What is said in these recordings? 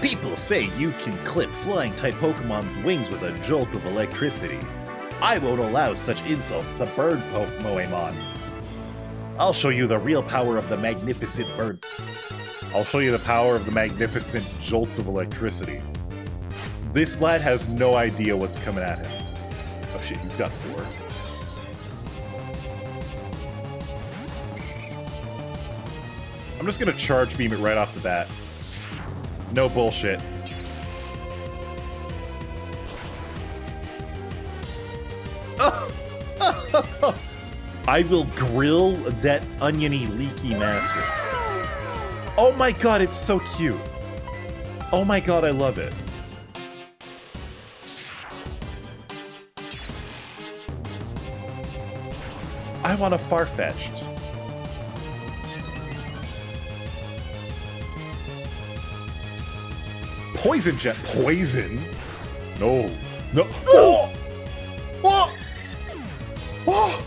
People say you can clip flying-type Pokemon's wings with a jolt of electricity. I won't allow such insults to bird Moemon. I'll show you the real power of the magnificent bird. I'll show you the power of the magnificent jolts of electricity. This lad has no idea what's coming at him. Oh shit, he's got 4. I'm just gonna charge beam it right off the bat. No bullshit. I will grill that oniony leaky master. Oh my god, it's so cute. Oh my god, I love it. I want a Farfetch'd. Poison jet. Poison? No. No. Oh! Oh! Oh!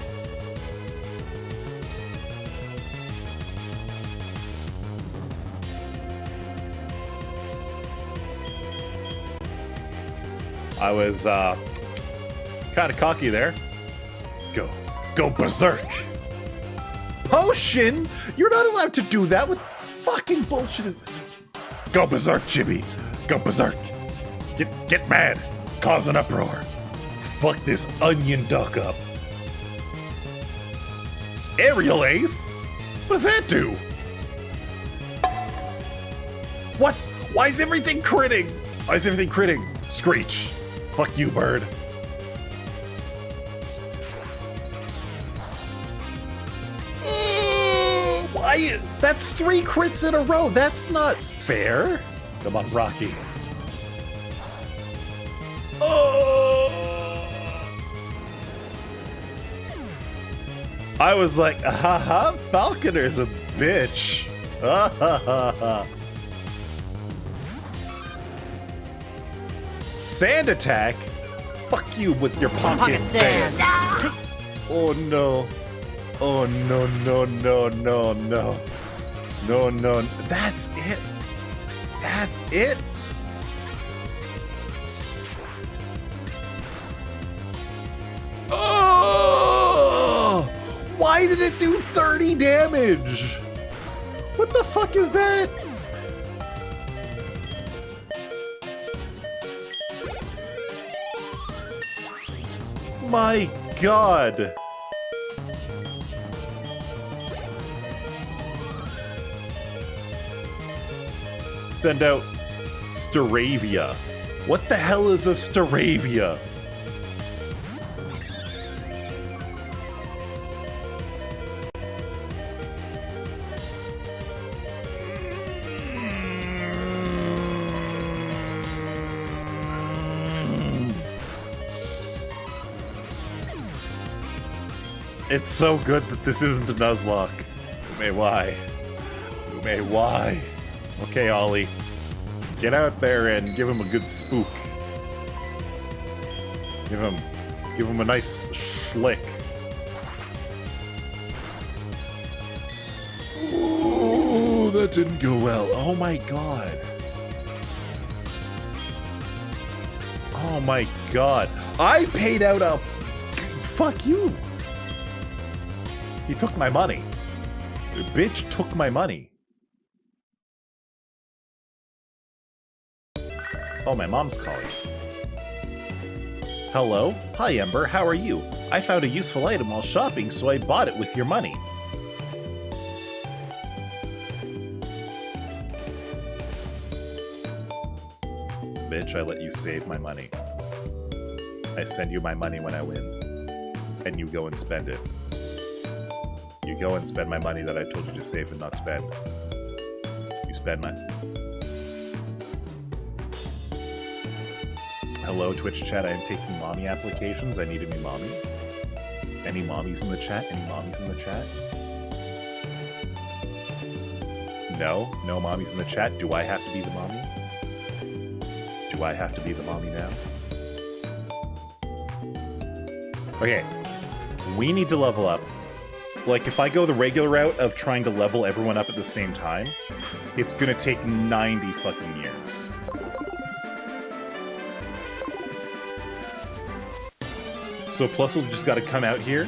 I was, kind of cocky there. Go berserk! Potion? You're not allowed to do that. What fucking bullshit is... Go berserk, Chibi. Go berserk. Get mad. Cause an uproar. Fuck this onion duck up. Aerial Ace? What does that do? What? Why is everything critting? Why is everything critting? Screech. Fuck you, bird. Why? That's 3 crits in a row. That's not fair. Come on, Rocky. Oh! I was like, haha, Falconer's a bitch. Ha ha ha ha. Sand attack? Fuck you with your pocket sand. Oh no. Oh no, no, no, no, no. No, no. That's it. That's it. Oh! Why did it do 30 damage? What the fuck is that? My god. Send out Staravia. What the hell is a Staravia? It's so good that this isn't a Nuzlocke. May why? May why? Okay, Ollie. Get out there and give him a good spook. Give him a nice schlick. Ooh, that didn't go well. Oh my god. Oh my god. I paid out a... Fuck you. He took my money. The bitch took my money. Oh, my mom's calling. Hello? Hi, Ember. How are you? I found a useful item while shopping, so I bought it with your money. Bitch, I let you save my money. I send you my money when I win. And you go and spend it. You go and spend my money that I told you to save and not spend. You spend my... Hello, Twitch chat. I am taking mommy applications. I need a new mommy. Any mommies in the chat? Any mommies in the chat? No? No mommies in the chat? Do I have to be the mommy? Do I have to be the mommy now? Okay. We need to level up. Like, if I go the regular route of trying to level everyone up at the same time, it's gonna take 90 fucking years. So Plus will just got to come out here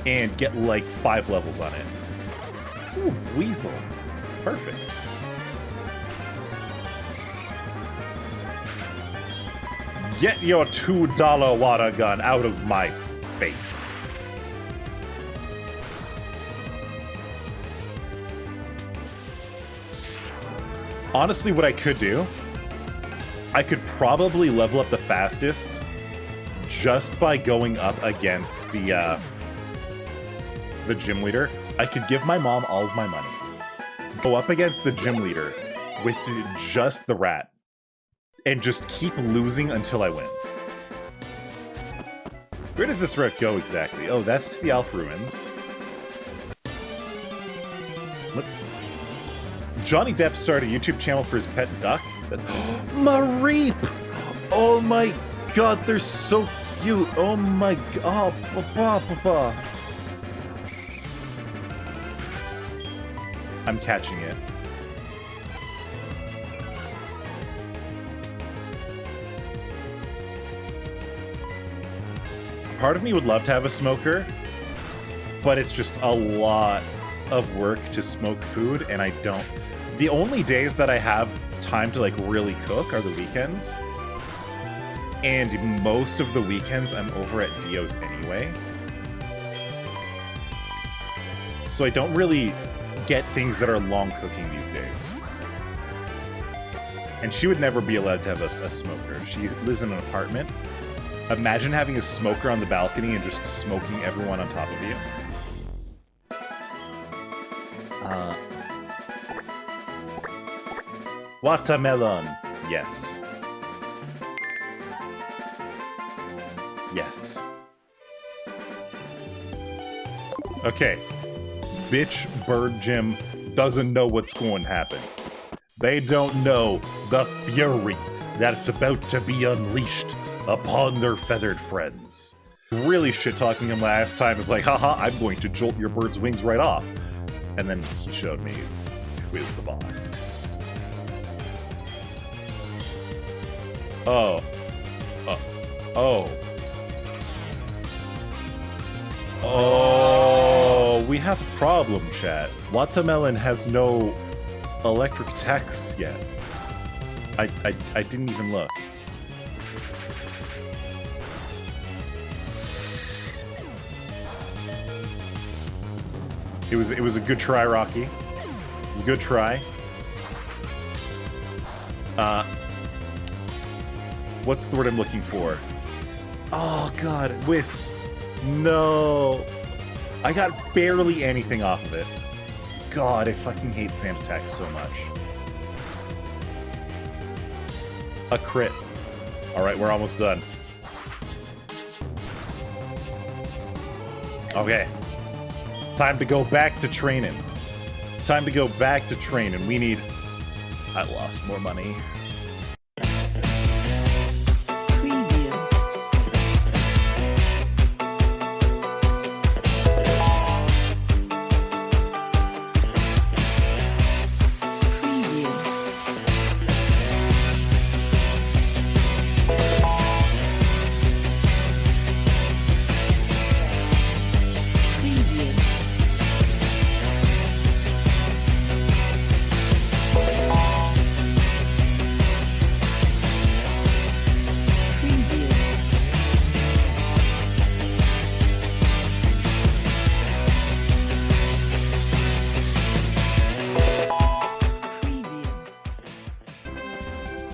and get like 5 levels on it. Ooh, Weasel. Perfect. Get your $2 water gun out of my face. Honestly, what I could do, I could probably level up the fastest just by going up against the gym leader. I could give my mom all of my money, go up against the gym leader with just the rat, and just keep losing until I win. Where does this route go exactly? Oh, that's to the Alpha Ruins. What? Johnny Depp started a YouTube channel for his pet duck. Mareep! Oh my god, they're so cute. Oh my god. Oh, I'm catching it. Part of me would love to have a smoker, but it's just a lot of work to smoke food, and I don't. The only days that I have time to like really cook are the weekends, and most of the weekends I'm over at Dio's anyway, so I don't really get things that are long cooking these days. And she would never be allowed to have a smoker. She lives in an apartment. Imagine having a smoker on the balcony and just smoking everyone on top of you. Watermelon. Yes. Yes. Okay. Bitch Bird Gym doesn't know what's going to happen. They don't know the fury that's about to be unleashed upon their feathered friends. Really shit-talking him last time is like, haha, I'm going to jolt your bird's wings right off. And then he showed me who is the boss. Oh. Oh. Oh, we have a problem, chat. Watermelon has no electric attacks yet. I didn't even look. It was a good try, Rocky. It was a good try. What's the word I'm looking for? Oh god, Whis. No. I got barely anything off of it. God, I fucking hate sand attacks so much. A crit. Alright, we're almost done. Okay. Time to go back to training. Time to go back to training. We need... I lost more money.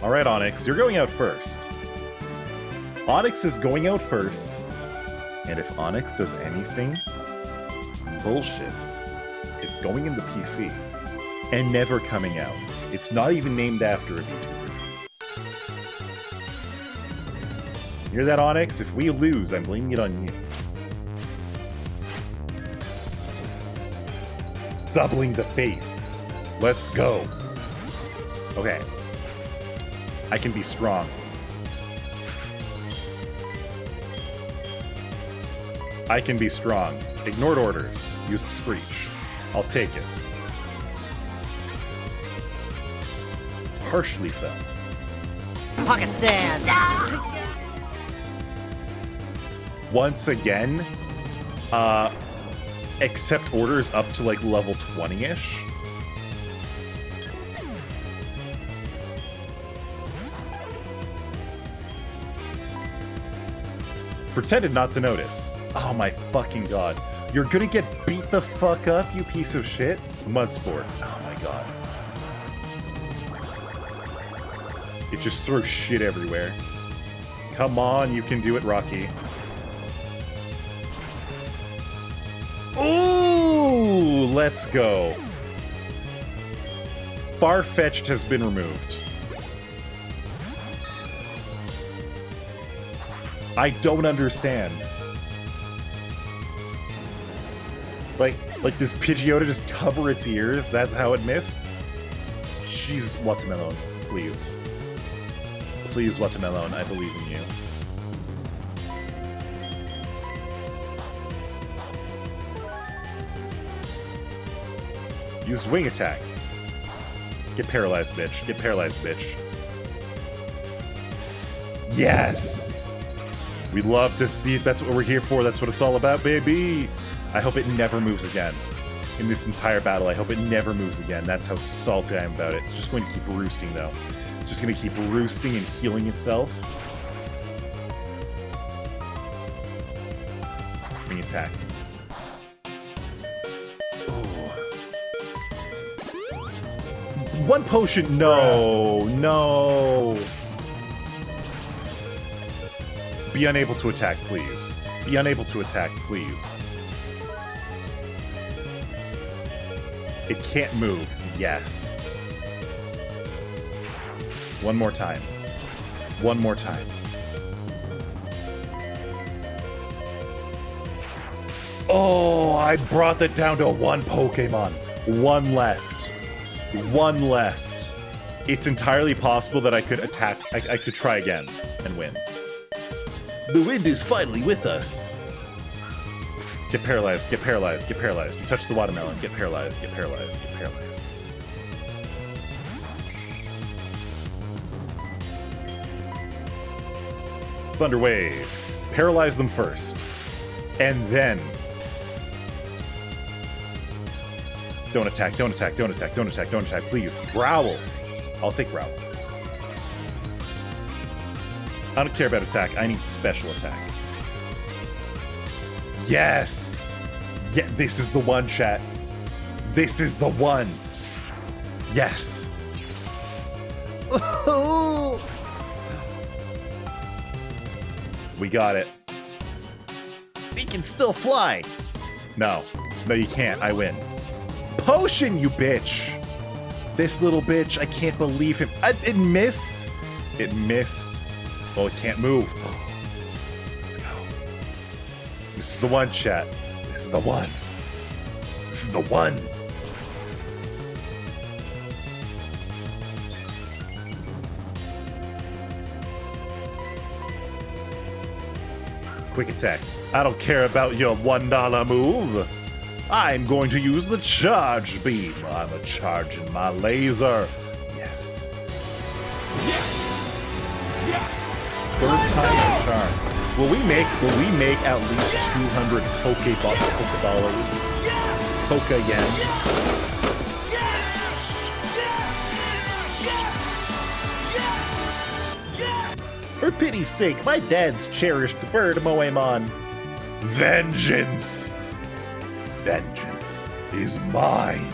Alright, Onyx, you're going out first. Onyx is going out first. And if Onyx does anything bullshit, it's going in the PC. And never coming out. It's not even named after a VTuber. Hear that, Onyx? If we lose, I'm blaming it on you. Doubling the faith. Let's go. Okay. I can be strong. I can be strong. Ignored orders. Used Screech. I'll take it. Harshly fell. Pocket sand! once again, accept orders up to like level 20-ish. Pretended not to notice. Oh my fucking god. You're gonna get beat the fuck up, you piece of shit. Mudsport. Oh my god. It just throws shit everywhere. Come on, you can do it, Rocky. Ooh, let's go. Far-fetched has been removed. I don't understand. Like this Pidgeotto just cover its ears? That's how it missed? Jeez, Watermelon, please. Please, Watermelon, I believe in you. Used wing attack. Get paralyzed, bitch. Get paralyzed, bitch. Yes! We love to see it. That's what we're here for. That's what it's all about, baby. I hope it never moves again. In this entire battle, I hope it never moves again. That's how salty I am about it. It's just going to keep roosting, though. It's just going to keep roosting and healing itself. Wing attack. One potion. No, no. Be unable to attack, please. Be unable to attack, please. It can't move. Yes. One more time. One more time. Oh, I brought that down to one Pokemon. One left. One left. It's entirely possible that I could attack. I could try again and win. The wind is finally with us. Get paralyzed, get paralyzed, get paralyzed. You touch the watermelon, get paralyzed, get paralyzed, get paralyzed. Thunder Wave. Paralyze them first. And then... Don't attack, don't attack, don't attack, don't attack, don't attack, please. Growl. I'll take Growl. I don't care about attack, I need special attack. Yes! Yeah, this is the one, chat. This is the one. Yes. We got it. We can still fly. No. No, you can't. I win. Potion, you bitch! This little bitch, I can't believe him. It missed. It missed. Oh, it can't move. Let's go. This is the one, chat. This is the one. This is the one. Quick attack. I don't care about your $1 move. I'm going to use the charge beam. I'm a charging my laser. Yes. Yes. Yes. Third time a charm. Will we make at least 200 Pokedollars? Yes. Poke yen. Yes. Yes. Yes. Yes. For pity's sake, my dad's cherished bird, Moemon. Vengeance! Vengeance is mine.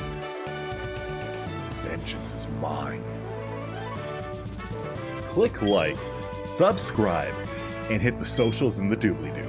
Vengeance is mine. Click like, subscribe, and hit the socials in the doobly-doo.